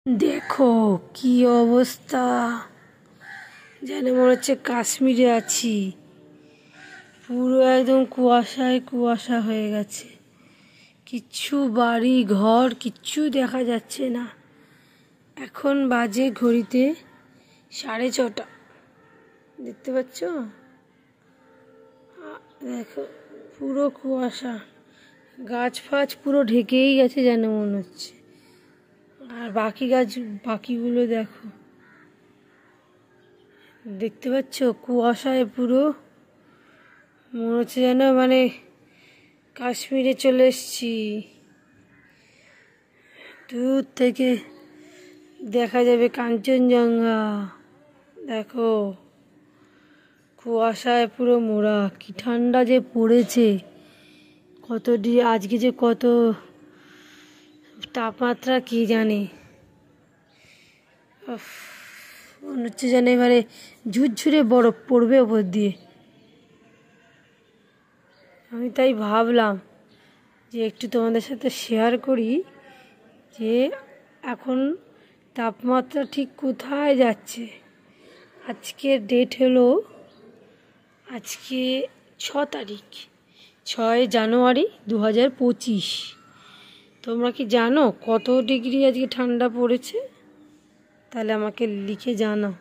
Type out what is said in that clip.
দেখো কি অবস্থা, যেন মনে হচ্ছে কাশ্মীরে আছি। পুরো একদম কুয়াশায় কুয়াশা হয়ে গেছে, কিচ্ছু বাড়ি ঘর কিচ্ছু দেখা যাচ্ছে না। এখন বাজে ঘড়িতে 6:30। দেখতে পাচ্ছ? দেখো পুরো কুয়াশা, গাছ ফাছ পুরো ঢেকেই গেছে যেন মনে হচ্ছে। আর বাকিগুলো দেখো, দেখতে পাচ্ছ কুয়াশায় পুরো মনে হচ্ছে যেন কাশ্মীরে চলে এসেছি। দূর থেকে দেখা যাবে কাঞ্চনজঙ্ঘা। দেখো কুয়াশায় পুরো মোড়া, কি ঠান্ডা যে পড়েছে। আজকে যে কত তাপমাত্রা কি জানি। মনে হচ্ছে যেন এবারে ঝুরঝুরে বরফ পড়বে ওপর দিয়ে। আমি তাই ভাবলাম যে একটু তোমাদের সাথে শেয়ার করি যে এখন তাপমাত্রা ঠিক কোথায় যাচ্ছে। আজকের ডেট হলো আজকে 6 তারিখ, 6 জানুয়ারি 2025। তোমরা কি জানো কত ডিগ্রি আজকে ঠান্ডা পড়েছে? তাহলে আমাকে লিখে জানাও।